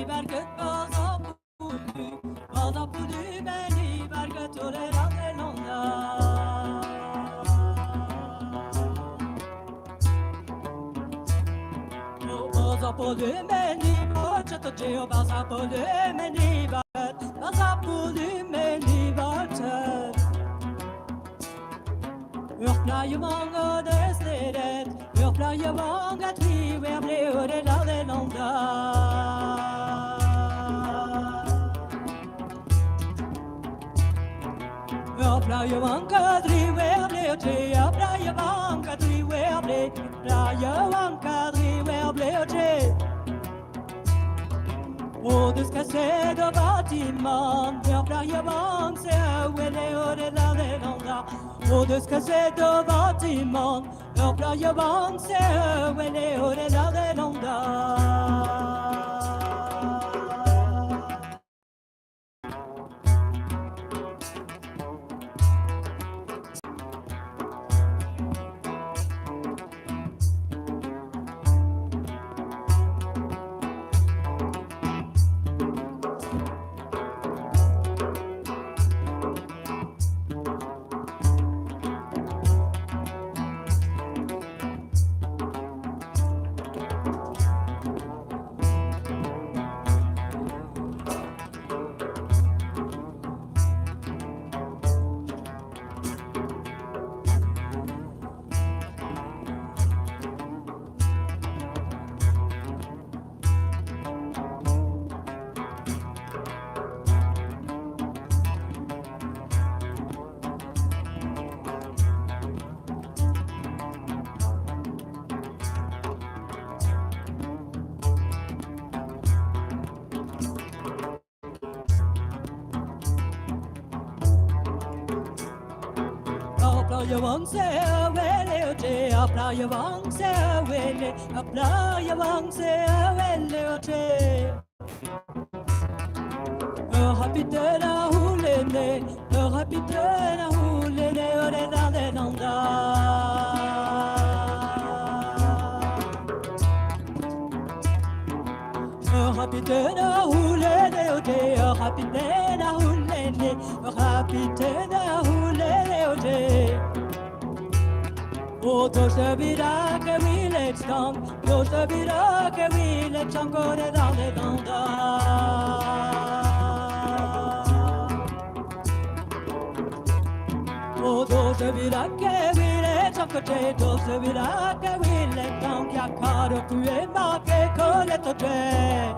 beni berget baza pulu beni berget orera delonda. Baza pulu beni berget orera baza pulu beni berget baza pulu beni berget. Örpla många dödsledet, örpla många tviv, jag blev det lade långa. Örpla många driv, jag blev tre, örpla många driv, jag blev, örpla många driv, jag blev tre. Och du ska se då vad timman, örpla många se, och det lade långa. Och du ska se då vad timman, örpla många se, och det lade långa. Jag vanse väl och te, appla jag vanse väl, appla jag vanse väl och te. Rapidena hulene, rapidena hulene och den andra. Rapidena hulene och te, rapidena hulene, rapidena hulene och te. Och då ska vi raka villetstång, då ska vi raka villetstång, går det andra. Och då ska vi raka villetstång, då ska vi raka villetstång, jag kan upp i en bake, kollet och trä.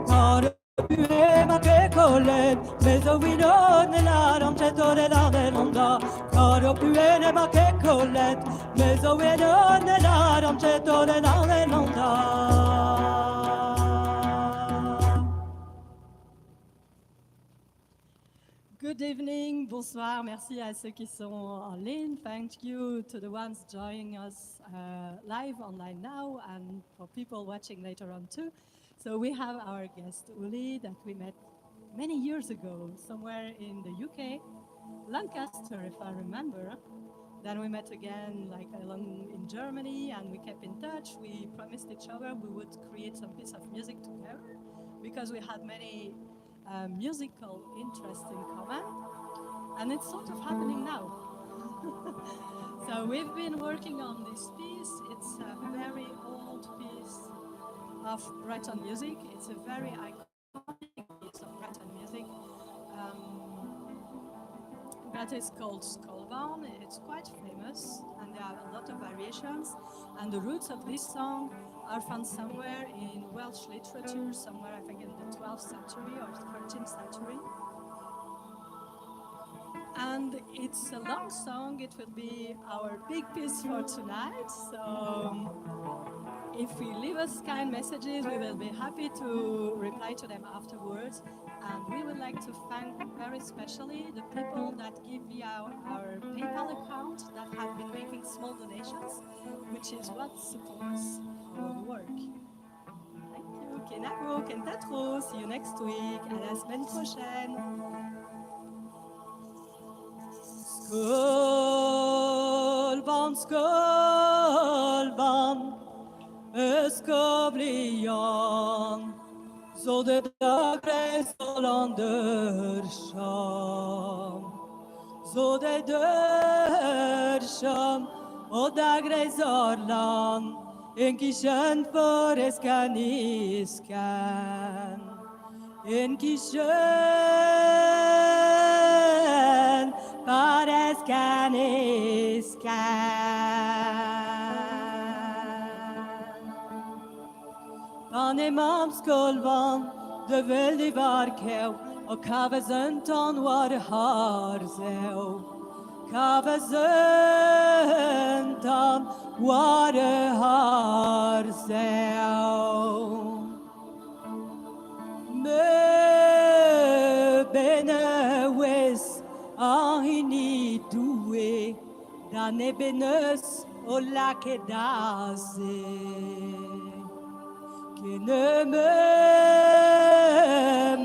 Kan upp i en bake, kollet, men så vi då när de trättar det andra. Kan upp i en bake, kollet, men så vi då när de trättar det andra. Good evening, bonsoir, merci à ceux qui sont en ligne. Thank you to the ones joining us live online now and for people watching later on too. So we have our guest Uli that we met many years ago, somewhere in the UK, Lancaster if I remember. Then we met again like along in Germany and we kept in touch. We promised each other we would create some piece of music together because we had many musical interest in common, and it's sort of happening now. So we've been working on this piece. It's a very old piece of Breton music. It's a very iconic piece of Breton music. That is called Skolvan. It's quite famous, and there are a lot of variations. And the roots of this song are found somewhere in Welsh literature, somewhere I think in the 12th century or 13th century. And it's a long song. It will be our big piece for tonight. So if you leave us kind messages, we will be happy to reply to them afterwards. And we would like to thank very especially the people that give via our PayPal account that have been making small donations, which is what supports our work. Thank you. Kenako, Kentatro. See you next week. À la semaine prochaine. Skolvan, Skolvan, Öskoblian, zo de dagre solander sham, zo de dersham, o dagre zorlan, en kishan for eskaniskan, en kishan for eskaniskan. Van Imam Skolvan, de wilde varkew, o kavazunton war harzew. Kavazunton war harzew. Me benewis, ahini doué, dan ebenus o lakedase. Qui ne me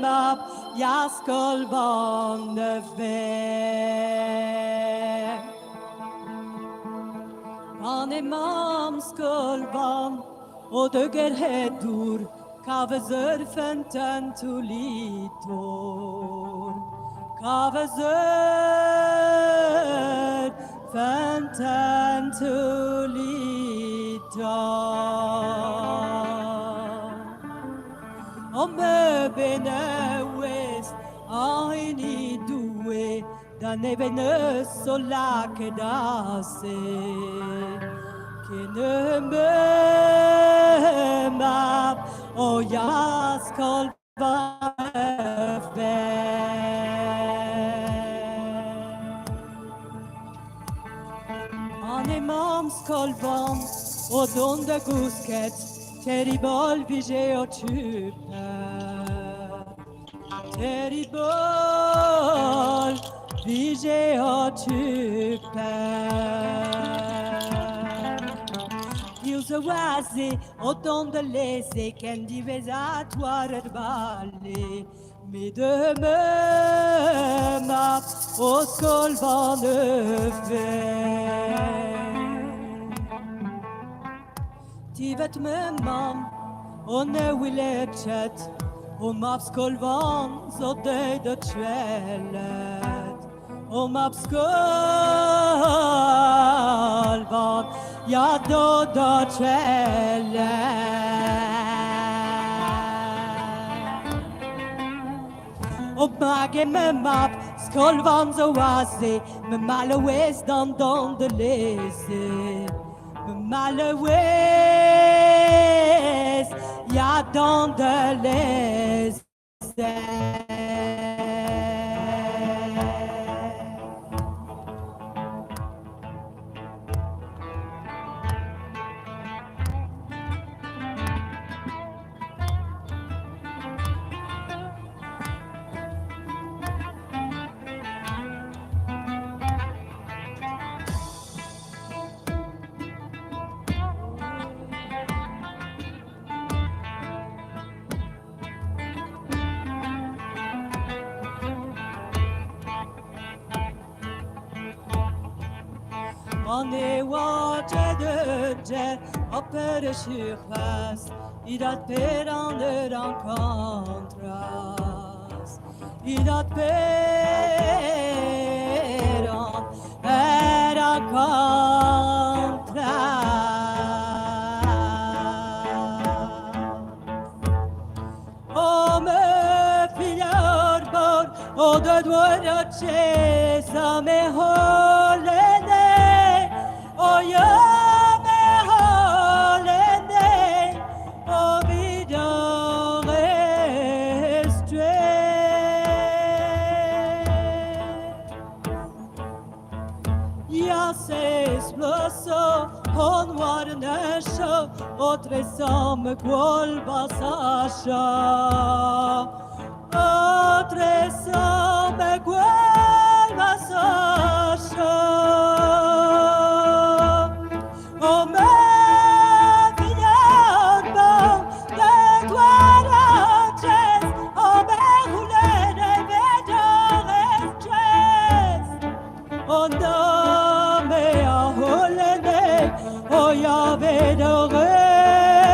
map Skolvan ne fait. Van Imam Skolvan, o de gerhedur, kavazur fenten tulitor. Kavazur fenten tulitor. Me benewis, ahini doué, dan ebenus solakedase, qui ne me map, o Skolvan Van Imam Skolvan, o don de gusket, terrible vigé o tupe. Terrible vigé o tupe. Ils oasi, o don de laisser, qu'en divisa toir balé. Mais de me map, o Skolvan ne fait. Tivet me mam, o ne willechet, o map Skolvan, zo de tvellet. O map Skolvan, ja do tvellet. O mage me map, Skolvan zo waze, me malawes dan de laisser. Malheureuse, y'a dans de l'essai. On est water de jet, opère de surface, il a peur en de rencontras, il a peur en de rencontras. Oh me figliar bord, oh de doigt de ça me holene. Oh, yeah, me holende, oh, vidor estué. Ya se exploso, on war nesho, otre som qual basasha. Otre som qual basasha. Oh, me figliar bon, de guaraches, oh, me hulene, vedor estres. Oh, no, me a hulene, oh, ya vedor estres.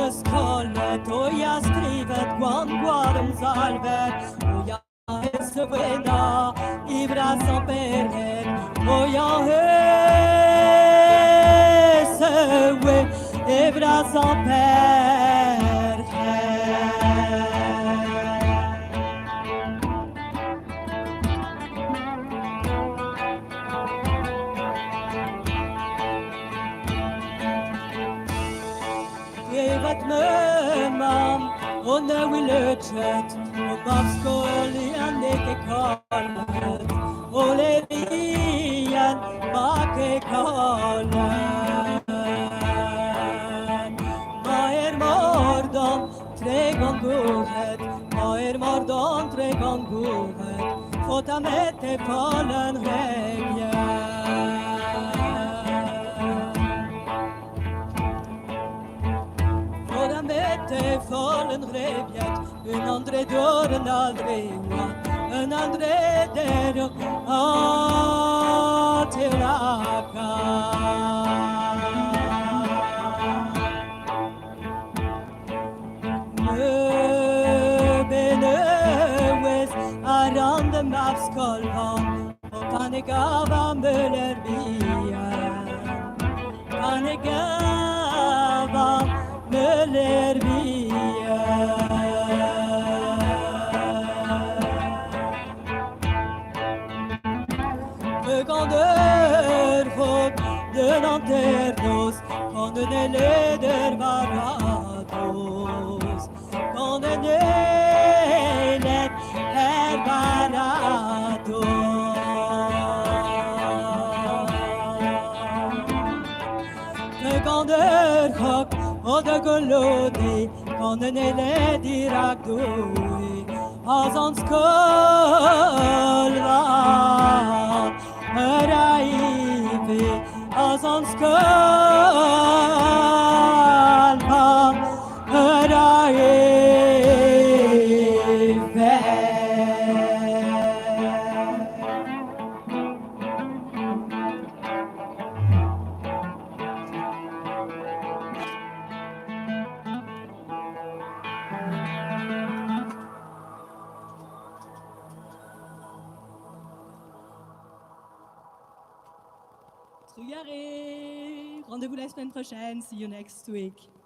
Gwerz Skolvan, réedit, Gwerz Skolvan, Rendez-vous la semaine prochaine. See you next week.